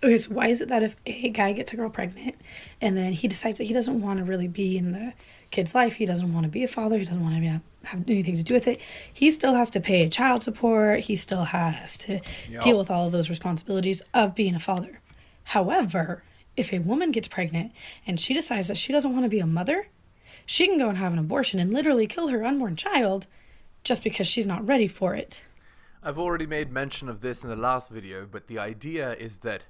Okay, so why is it that if a guy gets a girl pregnant and then he decides that he doesn't want to really be in the kid's life, he doesn't want to be a father, he doesn't want to have anything to do with it, he still has to pay child support, he still has to deal Yep. with all of those responsibilities of being a father. However, if a woman gets pregnant and she decides that she doesn't want to be a mother, she can go and have an abortion and literally kill her unborn child just because she's not ready for it. I've already made mention of this in the last video, but the idea is that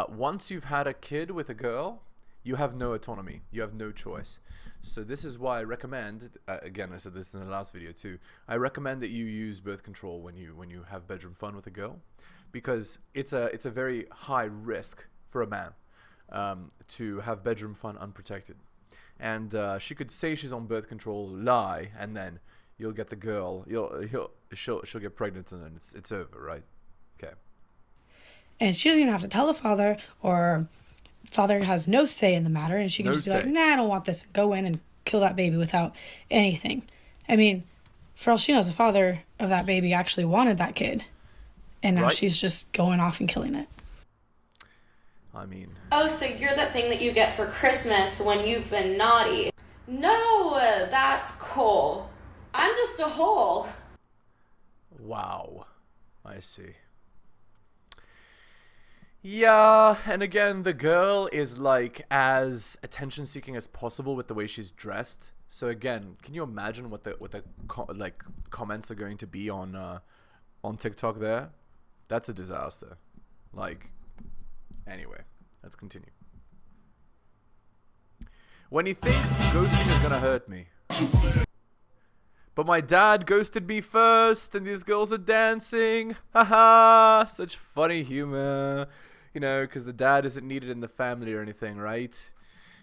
once you've had a kid with a girl, you have no autonomy. You have no choice. So this is why I recommend, again, I said this in the last video too, I recommend that you use birth control when you have bedroom fun with a girl, because it's a very high risk for a man to have bedroom fun unprotected. And she could say she's on birth control, lie, and then you'll get the girl, she'll get pregnant, and then it's over, right? Okay. And she doesn't even have to tell the father, or father has no say in the matter, and she can No just be like, say. nah, I don't want this, and go in and kill that baby without anything. I mean, for all she knows, the father of that baby actually wanted that kid, and now Right? she's just going off and killing it. I mean, Oh, so you're that thing that you get for Christmas when you've been naughty. No, that's cool. I'm just a hole. wow. I see. Yeah, and again, the girl is like as attention-seeking as possible with the way she's dressed. So again, can you imagine what the like comments are going to be on TikTok there? That's a disaster. Like, anyway, let's continue. When he thinks ghosting is gonna hurt me. But my dad ghosted me first, and these girls are dancing. Haha, such funny humor. You know, because the dad isn't needed in the family or anything, right?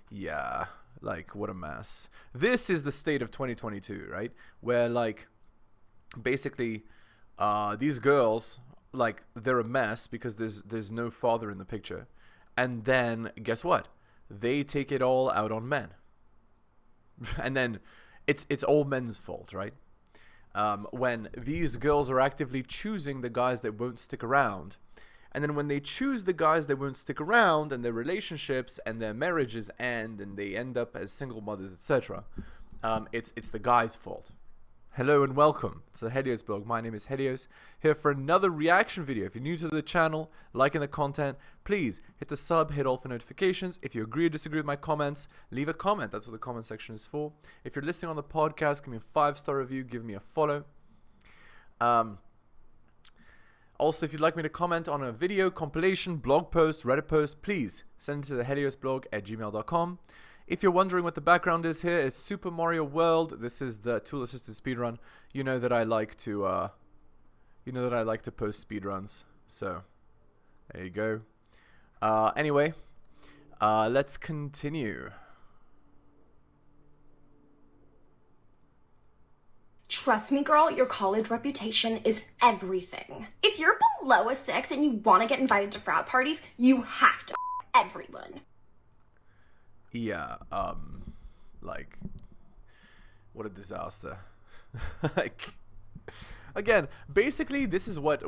Yeah, like, what a mess. This is the state of 2022, right? Where, like, basically, these girls, like, they're a mess because there's no father in the picture. And then, guess what? They take it all out on men. And then it's all men's fault, right? When these girls are actively choosing the guys that won't stick around, and then when they choose the guys that won't stick around, and their relationships and their marriages end, and they end up as single mothers, etc., it's the guy's fault. Hello and welcome to the Helios blog. My name is Helios, here for another reaction video. If you're new to the channel, liking the content, please hit the sub, hit all for notifications. If you agree or disagree with my comments, leave a comment. That's what the comment section is for. If you're listening on the podcast, give me a 5-star review, give me a follow. Also, if you'd like me to comment on a video, compilation, blog post, Reddit post, please send it to the heliosblog@gmail.com. If you're wondering what the background is here, it's Super Mario World. This is the tool-assisted speedrun. You know that I like to post speedruns. So, there you go. Anyway, let's continue. Trust me, girl, your college reputation is everything. If you're below a 6 and you want to get invited to frat parties, you have to everyone. Yeah, like, what a disaster. Like, again, basically, this is what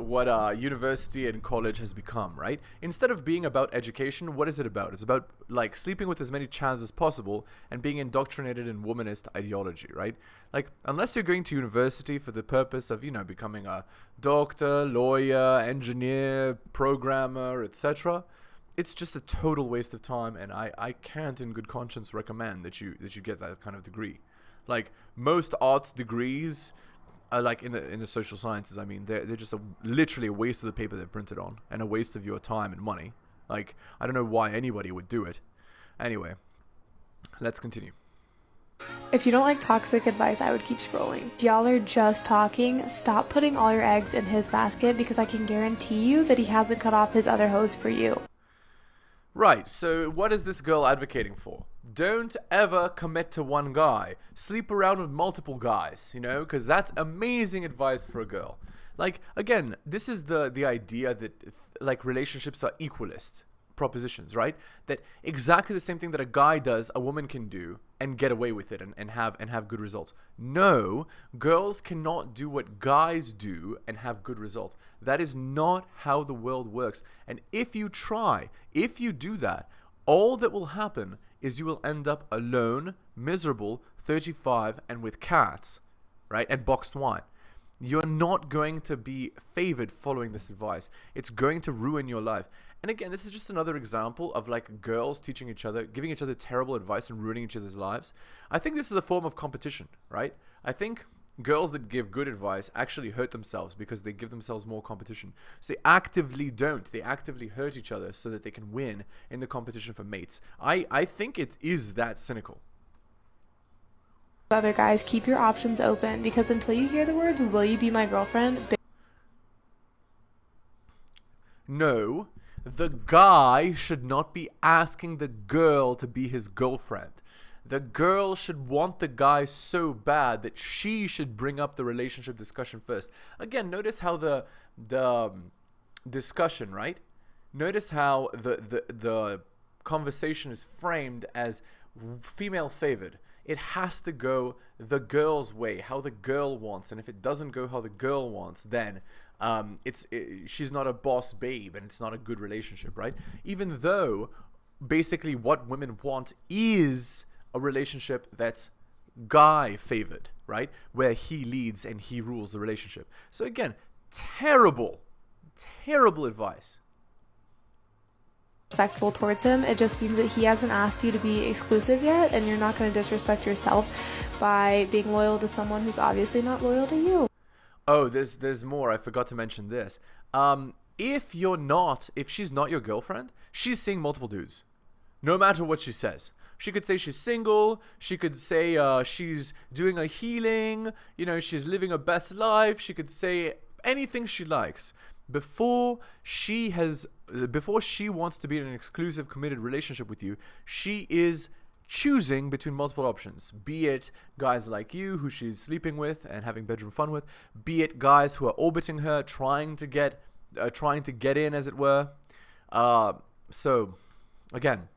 university and college has become, right? Instead of being about education, what is it about? It's about, like, sleeping with as many chans as possible and being indoctrinated in womanist ideology, right? Like, unless you're going to university for the purpose of, you know, becoming a doctor, lawyer, engineer, programmer, etc., it's just a total waste of time, and I can't in good conscience recommend that you get that kind of degree. Like, most arts degrees, like in the social sciences, I mean, they're just literally a waste of the paper they're printed on, and a waste of your time and money. Like, I don't know why anybody would do it. Anyway, let's continue. If you don't like toxic advice, I would keep scrolling. If y'all are just talking, stop putting all your eggs in his basket, because I can guarantee you that he hasn't cut off his other hose for you. Right, so what is this girl advocating for? Don't ever commit to one guy. Sleep around with multiple guys, you know, because that's amazing advice for a girl. Like, again, this is the idea that, like, relationships are equalist. propositions, right? That exactly the same thing that a guy does, a woman can do and get away with it and have good results. No, girls cannot do what guys do and have good results. That is not how the world works. And if you try, if you do that, all that will happen is you will end up alone, miserable, 35, and with cats, right? And boxed wine. You're not going to be favored following this advice. It's going to ruin your life. And again, this is just another example of like girls teaching each other, giving each other terrible advice and ruining each other's lives. I think this is a form of competition, right? I think girls that give good advice actually hurt themselves because they give themselves more competition. So they actively don't. They actively hurt each other so that they can win in the competition for mates. I think it is that cynical. Other guys, keep your options open, because until you hear the words, will you be my girlfriend? No, the guy should not be asking the girl to be his girlfriend. The girl should want the guy so bad that she should bring up the relationship discussion first. Again, notice how the discussion, right? Notice how the conversation is framed as female favored. It has to go the girl's way, how the girl wants. And if it doesn't go how the girl wants, then she's not a boss babe and it's not a good relationship, right? Even though basically what women want is a relationship that's guy favored, right? Where he leads and he rules the relationship. So again, terrible advice. Respectful towards him. It just means that he hasn't asked you to be exclusive yet, and you're not going to disrespect yourself by being loyal to someone who's obviously not loyal to you. Oh, there's more. I forgot to mention this. If she's not your girlfriend, she's seeing multiple dudes. No matter what she says. She could say she's single. She could say she's doing a healing. She's living her best life. She could say anything she likes. Before she wants to be in an exclusive, committed relationship with you, she is choosing between multiple options. Be it guys like you, who she's sleeping with and having bedroom fun with. Be it guys who are orbiting her, trying to get in, as it were. So, again,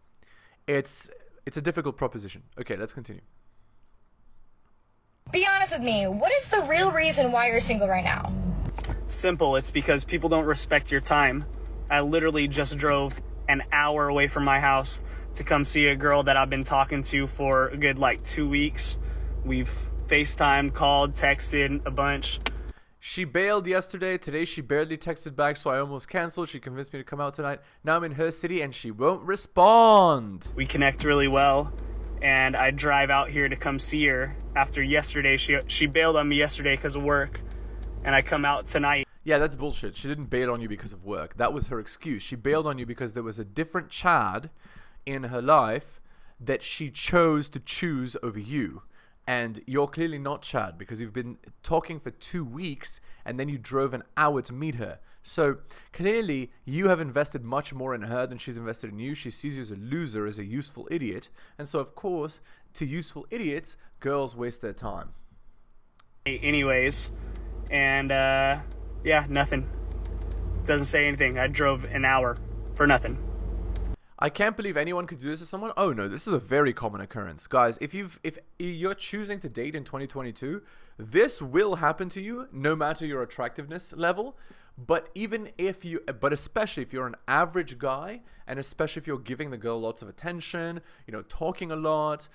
it's a difficult proposition. Okay, let's continue. Be honest with me. What is the real reason why you're single right now? Simple. It's because people don't respect your time. I literally just drove an hour away from my house to come see a girl that I've been talking to for a good 2 weeks. We've FaceTimed, called, texted a bunch. She bailed yesterday. Today she barely texted back, so I almost canceled. She convinced me to come out tonight. Now I'm in her city and she won't respond. We connect really well, and I drive out here to come see her. After yesterday, she bailed on me yesterday because of work, and I come out tonight. Yeah, that's bullshit. She didn't bail on you because of work. That was her excuse. She bailed on you because there was a different Chad in her life that she chose to choose over you. And you're clearly not Chad because you've been talking for 2 weeks and then you drove an hour to meet her. So clearly you have invested much more in her than she's invested in you. She sees you as a loser, as a useful idiot. And so, of course, to useful idiots, girls waste their time. Anyways, and yeah, nothing. Doesn't say anything. I drove an hour for nothing. I can't believe anyone could do this to someone. Oh no, this is a very common occurrence. Guys, if you're choosing to date in 2022, this will happen to you no matter your attractiveness level. But especially if you're an average guy, and especially if you're giving the girl lots of attention, talking a lot,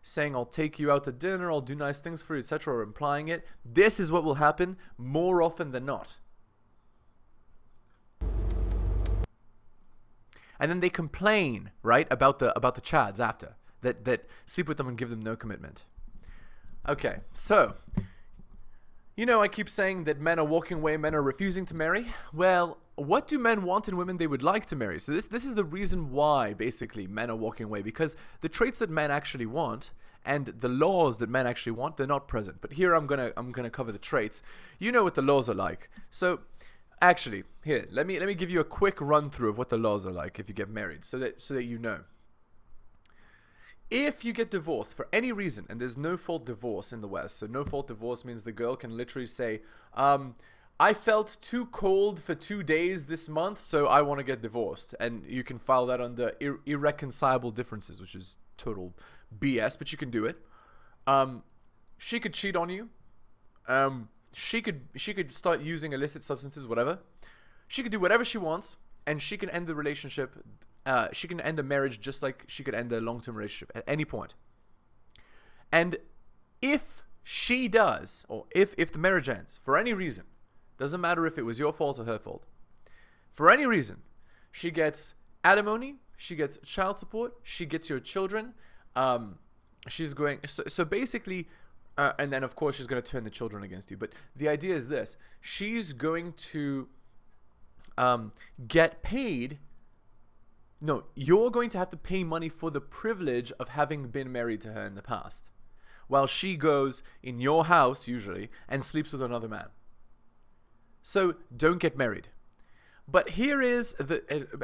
saying I'll take you out to dinner, I'll do nice things for you, etc., or implying it, this is what will happen more often than not. And then they complain, right, about the chads after that sleep with them and give them no commitment. Okay, so I keep saying that men are walking away, men are refusing to marry. Well, what do men want in women they would like to marry? So this is the reason why basically men are walking away, because the traits that men actually want and the laws that men actually want, they're not present. But here I'm gonna cover the traits. You know what the laws are like. So actually, here, let me give you a quick run through of what the laws are like if you get married, so that you know. If you get divorced for any reason, and there's no fault divorce in the West, so no fault divorce means the girl can literally say, I felt too cold for 2 days this month, so I want to get divorced. And you can file that under irreconcilable differences, which is total BS, but you can do it. She could cheat on you. She could start using illicit substances, whatever. She could do whatever she wants, and she can end the relationship. She can end a marriage just like she could end a long-term relationship at any point. And if she does, or if the marriage ends for any reason, doesn't matter if it was your fault or her fault, for any reason, she gets alimony, she gets child support, she gets your children. She's going, so basically, and then of course she's going to turn the children against you. But the idea is this: she's going to get paid. No, you're going to have to pay money for the privilege of having been married to her in the past, while she goes in your house usually and sleeps with another man. So don't get married. But here is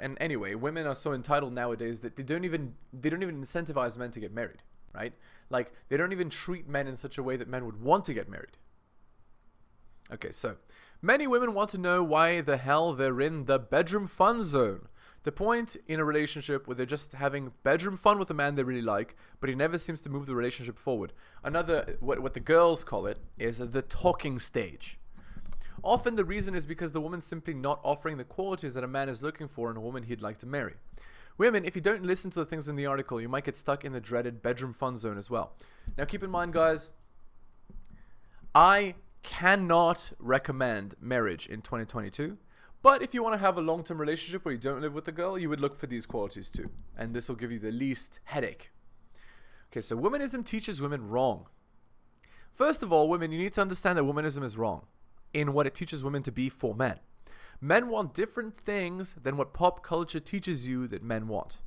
and anyway, women are so entitled nowadays that they don't even incentivize men to get married, right? Like, they don't even treat men in such a way that men would want to get married. Okay, so many women want to know why the hell they're in the bedroom fun zone. The point in a relationship where they're just having bedroom fun with a man they really like, but he never seems to move the relationship forward. Another, what the girls call it, is the talking stage. Often the reason is because the woman's simply not offering the qualities that a man is looking for in a woman he'd like to marry. Women, if you don't listen to the things in the article, you might get stuck in the dreaded bedroom fun zone as well. Now keep in mind, guys, I cannot recommend marriage in 2022. But if you want to have a long-term relationship where you don't live with a girl, you would look for these qualities too. And this will give you the least headache. Okay, so womanism teaches women wrong. First of all, women, you need to understand that womanism is wrong in what it teaches women to be for men. Men want different things than what pop culture teaches you that men want.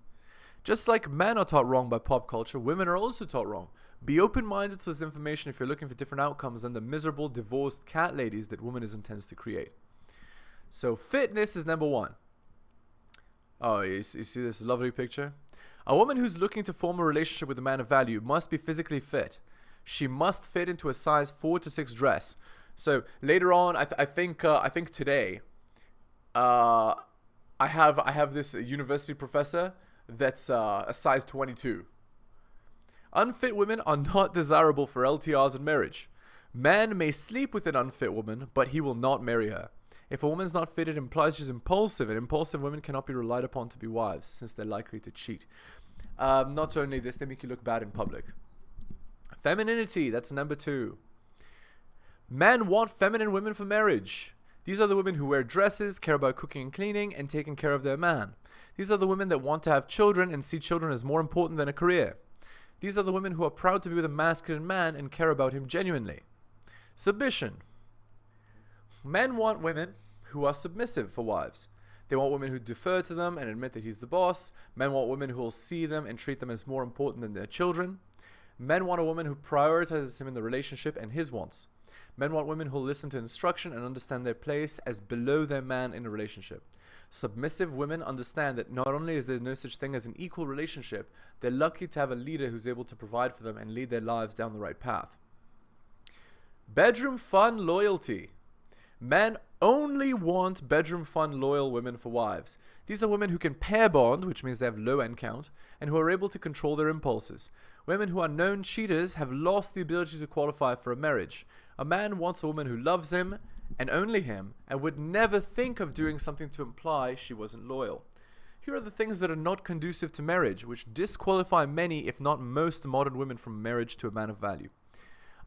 Just like men are taught wrong by pop culture, women are also taught wrong. Be open-minded to this information if you're looking for different outcomes than the miserable, divorced cat ladies that womanism tends to create. So fitness is number one. Oh, you see this lovely picture? A woman who's looking to form a relationship with a man of value must be physically fit. She must fit into a size 4 to 6 dress. So later on, I think today, I have this university professor that's a size 22. Unfit women are not desirable for LTRs and marriage. Man may sleep with an unfit woman, but he will not marry her. If a woman's not fit, it implies she's impulsive, and impulsive women cannot be relied upon to be wives, since they're likely to cheat. Not only this, they make you look bad in public. Femininity, that's number 2. Men want feminine women for marriage. These are the women who wear dresses, care about cooking and cleaning, and taking care of their man. These are the women that want to have children and see children as more important than a career. These are the women who are proud to be with a masculine man and care about him genuinely. Submission. Men want women who are submissive for wives. They want women who defer to them and admit that he's the boss. Men want women who will see them and treat them as more important than their children. Men want a woman who prioritizes him in the relationship and his wants. Men want women who will listen to instruction and understand their place as below their man in a relationship. Submissive women understand that not only is there no such thing as an equal relationship, they're lucky to have a leader who's able to provide for them and lead their lives down the right path. Bedroom fun loyalty. Men only want bedroom fun loyal women for wives. These are women who can pair bond, which means they have low end count, and who are able to control their impulses. Women who are known cheaters have lost the ability to qualify for a marriage. A man wants a woman who loves him, and only him, and would never think of doing something to imply she wasn't loyal. Here are the things that are not conducive to marriage, which disqualify many, if not most, modern women from marriage to a man of value.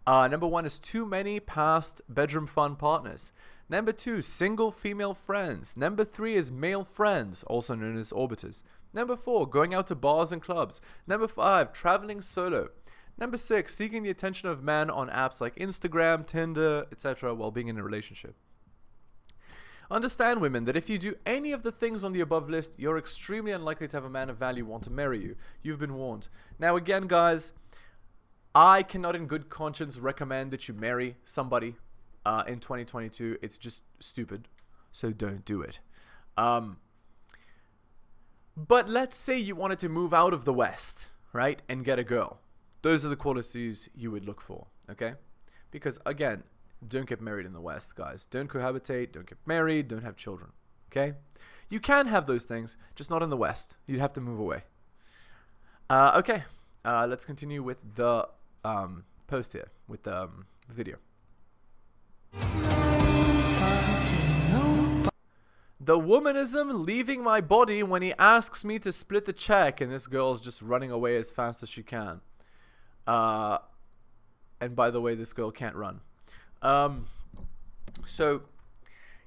Number 1 is too many past bedroom fun partners. Number 2, single female friends. Number 3 is male friends, also known as orbiters. Number 4, going out to bars and clubs. Number 5, traveling solo. Number 6, seeking the attention of men on apps like Instagram, Tinder, etc. while being in a relationship. Understand, women, that if you do any of the things on the above list, you're extremely unlikely to have a man of value want to marry you. You've been warned. Now again, guys, I cannot in good conscience recommend that you marry somebody in 2022. It's just stupid, so don't do it. But let's say you wanted to move out of the West, right, and get a girl. Those are the qualities you would look for, okay? Because again, don't get married in the West, guys. Don't cohabitate, don't get married, don't have children. Okay? You can have those things, just not in the West. You'd have to move away. Okay. Let's continue with the post here, with the video. The womanism leaving my body when he asks me to split the check, and this girl's just running away as fast as she can. And by the way, this girl can't run. So,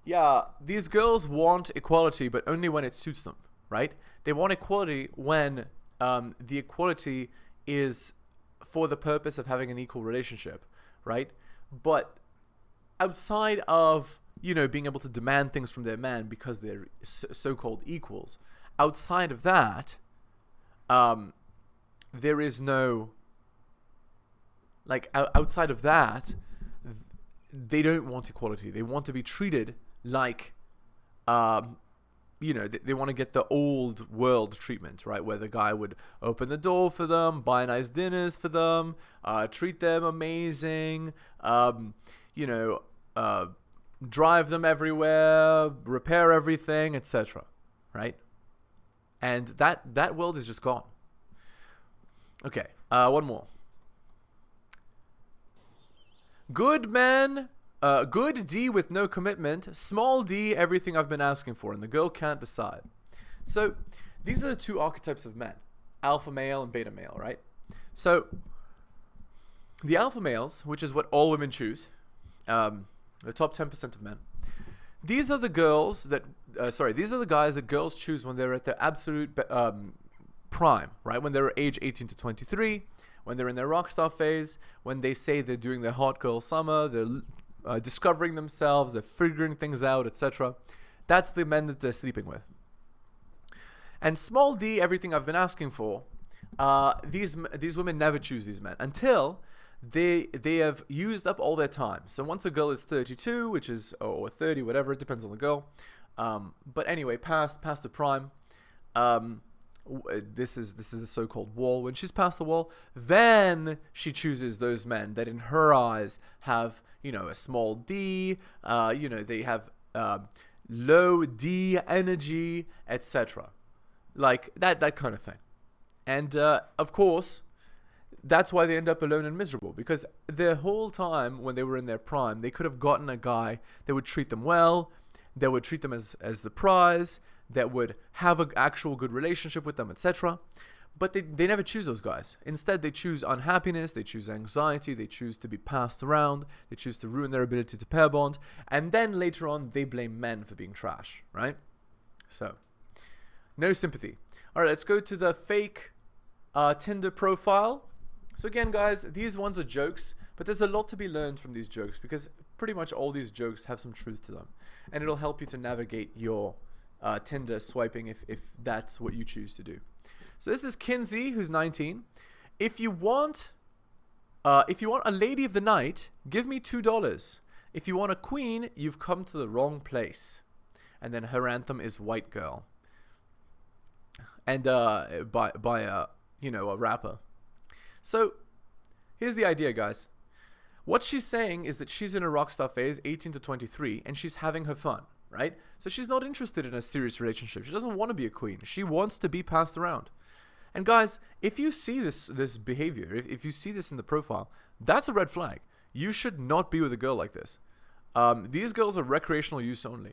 yeah, these girls want equality, but only when it suits them, right? They want equality when the equality is for the purpose of having an equal relationship, right? But outside of, you know, being able to demand things from their man because they're so-called equals, outside of that, there is no, like, outside of that, they don't want equality. They want to be treated like, you know, they want to get the old world treatment, right? Where the guy would open the door for them, buy nice dinners for them, treat them amazing, you know, drive them everywhere, repair everything, etc. Right? And that world is just gone. Okay, one more. Good man, good D with no commitment, small D everything I've been asking for, and the girl can't decide. So these are the two archetypes of men, alpha male and beta male, right? So the alpha males, which is what all women choose, the top 10% of men, these are the girls that, these are the guys that girls choose when they're at their absolute prime, right? When they're age 18 to 23, when they're in their rock star phase, when they say they're doing their hot girl summer, they're discovering themselves, they're figuring things out, etc. That's the men that they're sleeping with. And small d, everything I've been asking for, these women never choose these men until they have used up all their time. So once a girl is 32, which is, or 30, whatever, it depends on the girl. But anyway, past the prime, this is the so-called wall. When she's past the wall, then she chooses those men that in her eyes have, you know, a small d, you know, they have low d energy, etc. Like that kind of thing. And of course, that's why they end up alone and miserable, because their whole time when they were in their prime, they could have gotten a guy that would treat them well, that would treat them as the prize, that would have an actual good relationship with them, etc. But they never choose those guys. Instead, they choose unhappiness, they choose anxiety, they choose to be passed around, they choose to ruin their ability to pair bond, and then later on, they blame men for being trash, right? So, no sympathy. All right, let's go to the fake Tinder profile. So again, guys, these ones are jokes, but there's a lot to be learned from these jokes, because pretty much all these jokes have some truth to them, and it'll help you to navigate your Tinder swiping if that's what you choose to do. So this is Kinsey, who's 19. If you want a lady of the night, give me $2. If you want a queen, you've come to the wrong place. And then her anthem is White Girl, and by you know, a rapper. So here's the idea, guys. What she's saying is that she's in a rockstar phase, 18 to 23, and she's having her fun, right? So she's not interested in a serious relationship. She doesn't want to be a queen. She wants to be passed around. And guys, if you see this behavior, if you see this in the profile, that's a red flag. You should not be with a girl like this. These girls are recreational use only.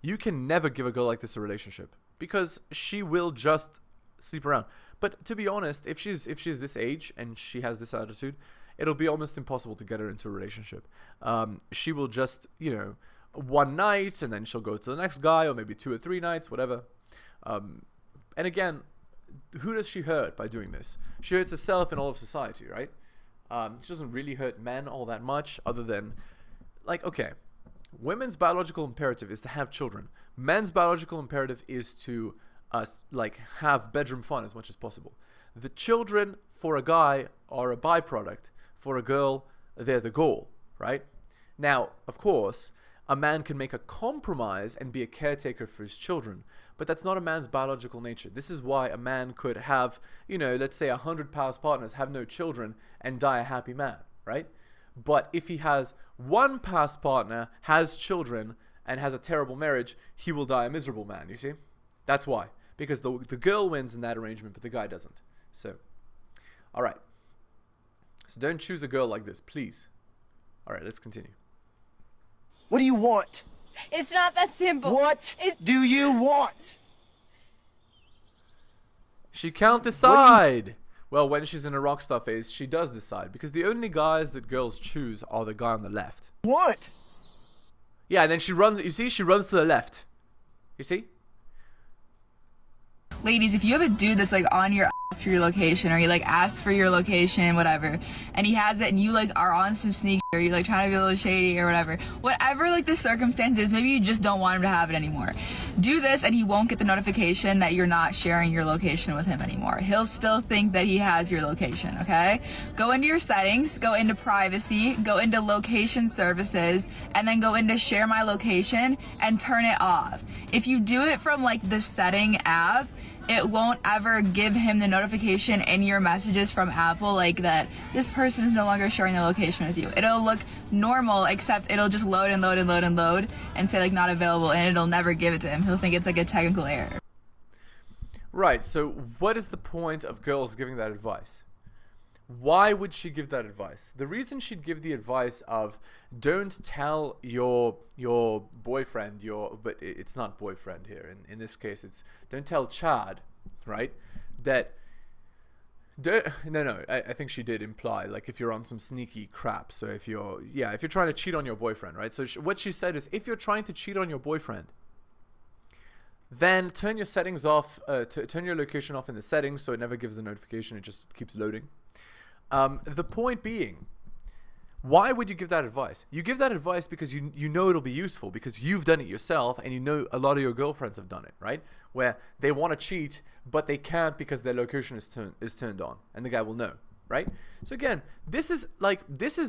You can never give a girl like this a relationship, because she will just sleep around. But to be honest, if she's this age and she has this attitude, it'll be almost impossible to get her into a relationship. She will just, you know, one night, and then she'll go to the next guy, or maybe 2 or 3 nights, whatever. And again, who does she hurt by doing this? She hurts herself and all of society, right? She doesn't really hurt men all that much, other than, like, okay, women's biological imperative is to have children. Men's biological imperative is to like have bedroom fun as much as possible. The children for a guy are a byproduct. For a girl, they're the goal, right? Now, of course, a man can make a compromise and be a caretaker for his children, but that's not a man's biological nature. This is why a man could have, you know, let's say 100 past partners, have no children, and die a happy man, right? But if he has one past partner has children and has a terrible marriage, he will die a miserable man, you see? That's why. Because the girl wins in that arrangement, but the guy doesn't. So, all right. So don't choose a girl like this, please. All right, let's continue. What do you want? It's not that simple. What do you want? She can't decide. Well, when she's in a rock star phase, she does decide. Because the only guys that girls choose are the guy on the left. What? Yeah, and then she runs, you see, she runs to the left. You see? Ladies, if you have a dude that's like on your ass for your location, or he like asks for your location, whatever, and he has it and you like are on some sneak, or you're like trying to be a little shady or whatever like the circumstance is, maybe you just don't want him to have it anymore. Do this and he won't get the notification that you're not sharing your location with him anymore. He'll still think that he has your location, okay? Go into your settings, go into privacy, go into location services, and then go into share my location and turn it off. If you do it from like the setting app, it won't ever give him the notification in your messages from Apple like that this person is no longer sharing their location with you. It'll look normal, except it'll just load and load and load and load and say like not available, and it'll never give it to him. He'll think it's like a technical error. Right, so what is the point of girls giving that advice? Why would she give that advice? The reason she'd give the advice of don't tell your boyfriend, but it's not boyfriend here. In this case, it's don't tell Chad, right? I think she did imply like if you're on some sneaky crap. So if you're trying to cheat on your boyfriend, right? So what she said is if you're trying to cheat on your boyfriend, then turn your settings off, turn your location off in the settings so it never gives a notification, it just keeps loading. The point being, why would you give that advice? You give that advice because you know it'll be useful, because you've done it yourself and you know a lot of your girlfriends have done it, right? Where they want to cheat, but they can't because their location is turned on and the guy will know, right? So again, this is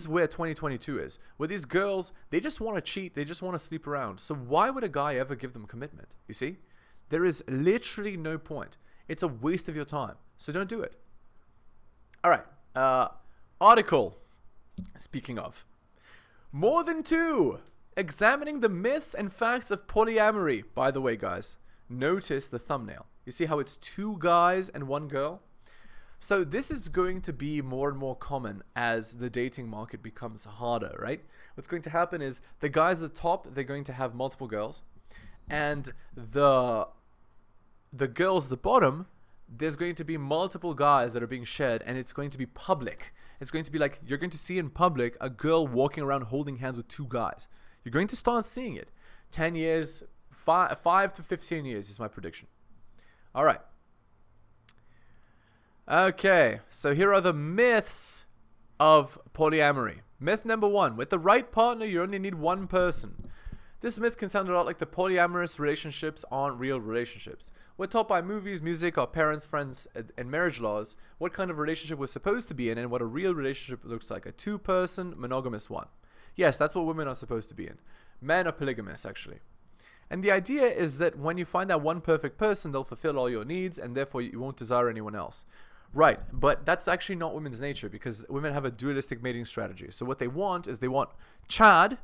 where 2022 is, where these girls, they just want to cheat, they just want to sleep around. So why would a guy ever give them commitment? You see? There is literally no point. It's a waste of your time. So don't do it. All right. Article. Speaking of. More than two. Examining the myths and facts of polyamory. By the way, guys, notice the thumbnail. You see how it's two guys and one girl? So this is going to be more and more common as the dating market becomes harder, right? What's going to happen is the guys at the top, they're going to have multiple girls. And the girls at the bottom, there's going to be multiple guys that are being shared, and it's going to be public. It's going to be like you're going to see in public a girl walking around holding hands with two guys. You're going to start seeing it. 10 years, 5 to 15 years is my prediction. All right. Okay, so here are the myths of polyamory. Myth number 1. With the right partner, you only need one person. This myth can sound a lot like the polyamorous relationships aren't real relationships. We're taught by movies, music, our parents, friends, and marriage laws what kind of relationship we're supposed to be in and what a real relationship looks like. A two-person, monogamous one. Yes, that's what women are supposed to be in. Men are polygamous, actually. And the idea is that when you find that one perfect person, they'll fulfill all your needs and therefore you won't desire anyone else. Right, but that's actually not women's nature because women have a dualistic mating strategy. So what they want is they want Chad,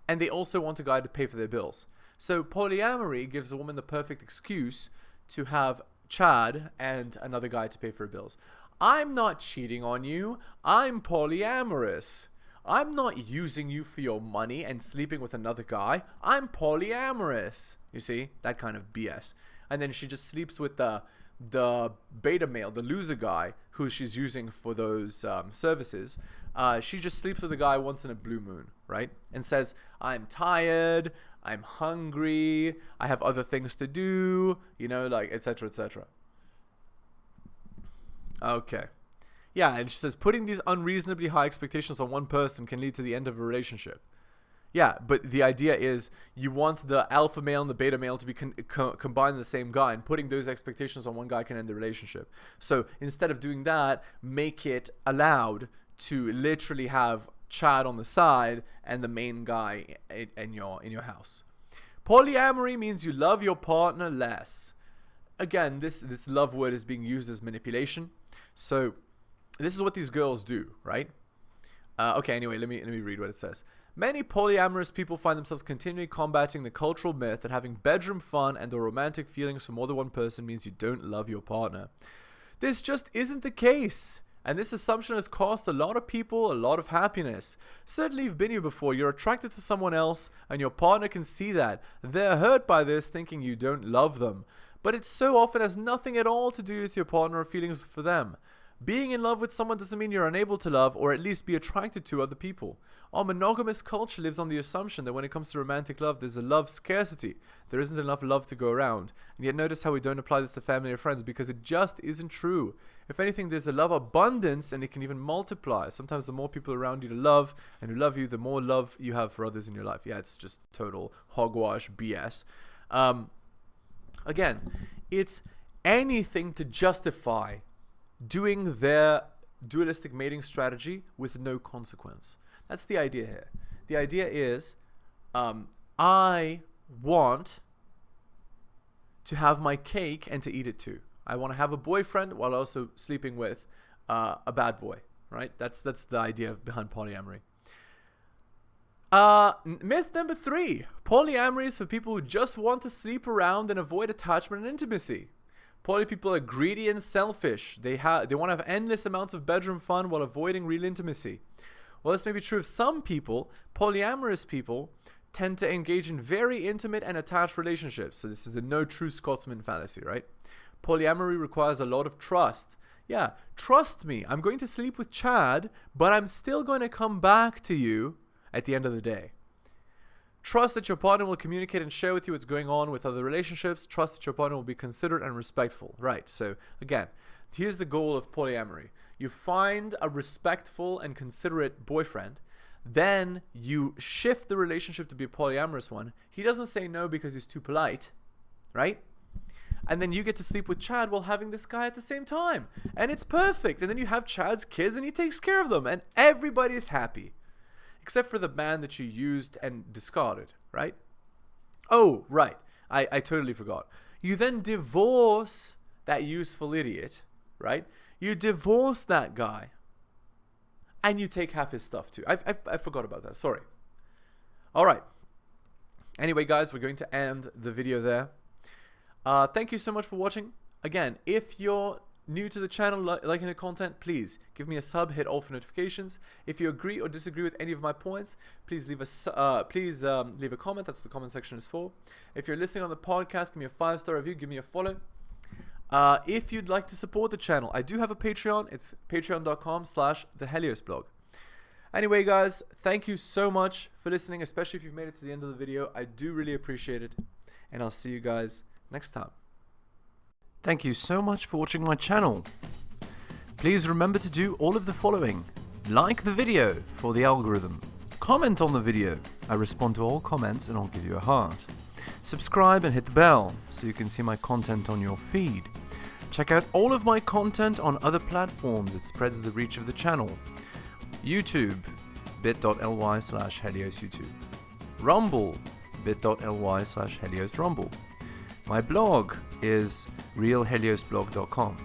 and they also want a guy to pay for their bills. So polyamory gives a woman the perfect excuse to have Chad and another guy to pay for her bills. I'm not cheating on you. I'm polyamorous. I'm not using you for your money and sleeping with another guy. I'm polyamorous. You see? That kind of BS. And then she just sleeps with the beta male, the loser guy, who she's using for those services. She just sleeps with a guy once in a blue moon, right? And says, I'm tired, I'm hungry, I have other things to do, you know, like, etc., etc. Okay. Yeah, and she says, putting these unreasonably high expectations on one person can lead to the end of a relationship. Yeah, but the idea is you want the alpha male and the beta male to be combined in the same guy, and putting those expectations on one guy can end the relationship. So instead of doing that, make it allowed to literally have Chad on the side and the main guy in your house. Polyamory means you love your partner less. Again, this love word is being used as manipulation. So this is what these girls do, right? Okay, anyway, let me read what it says. Many polyamorous people find themselves continually combating the cultural myth that having bedroom fun and or romantic feelings for more than one person means you don't love your partner. This just isn't the case. And this assumption has cost a lot of people a lot of happiness. Certainly you've been here before. You're attracted to someone else and your partner can see that. They're hurt by this, thinking you don't love them. But it so often has nothing at all to do with your partner or feelings for them. Being in love with someone doesn't mean you're unable to love or at least be attracted to other people. Our monogamous culture lives on the assumption that when it comes to romantic love, there's a love scarcity. There isn't enough love to go around. And yet notice how we don't apply this to family or friends because it just isn't true. If anything, there's a love abundance and it can even multiply. Sometimes the more people around you to love and who love you, the more love you have for others in your life. Yeah, it's just total hogwash BS. Again, it's anything to justify doing their dualistic mating strategy with no consequence. That's the idea here. The idea is, I want to have my cake and to eat it too. I want to have a boyfriend while also sleeping with a bad boy, right? That's the idea behind polyamory. Myth number 3. Polyamory is for people who just want to sleep around and avoid attachment and intimacy. Poly people are greedy and selfish. They want to have endless amounts of bedroom fun while avoiding real intimacy. While this may be true of some people, polyamorous people tend to engage in very intimate and attached relationships. So this is the no true Scotsman fallacy, right? Polyamory requires a lot of trust. Yeah, trust me, I'm going to sleep with Chad, but I'm still going to come back to you at the end of the day. Trust that your partner will communicate and share with you what's going on with other relationships. Trust that your partner will be considerate and respectful. Right, so again, here's the goal of polyamory. You find a respectful and considerate boyfriend. Then you shift the relationship to be a polyamorous one. He doesn't say no because he's too polite, right? And then you get to sleep with Chad while having this guy at the same time. And it's perfect. And then you have Chad's kids and he takes care of them. And everybody is happy. Except for the man that you used and discarded, right? Oh, right. I totally forgot. You then divorce that useful idiot, right? You divorce that guy. And you take half his stuff too. I forgot about that. Sorry. All right. Anyway, guys, we're going to end the video there. Thank you so much for watching. Again, if you're new to the channel, liking the content, please give me a sub, hit all for notifications. If you agree or disagree with any of my points, please leave a comment. That's what the comment section is for. If you're listening on the podcast, give me a 5-star review, give me a follow. If you'd like to support the channel, I do have a Patreon. It's patreon.com/theheliosblog. Anyway, guys, thank you so much for listening, especially if you've made it to the end of the video. I do really appreciate it, and I'll see you guys next time. Thank you so much for watching my channel. Please remember to do all of the following. Like the video for the algorithm. Comment on the video. I respond to all comments and I'll give you a heart. Subscribe and hit the bell so you can see my content on your feed. Check out all of my content on other platforms. It spreads the reach of the channel. YouTube, bit.ly/Helios YouTube. Rumble, bit.ly/Helios Rumble. My blog is realheliosblog.com.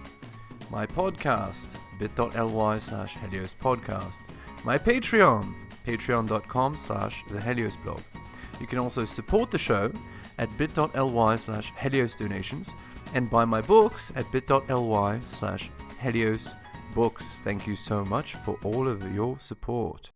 My podcast, bit.ly/Helios Podcast. My Patreon, patreon.com/theheliosblog. You can also support the show at bit.ly/Helios donations and buy my books at bit.ly/Helios books. Thank you so much for all of your support.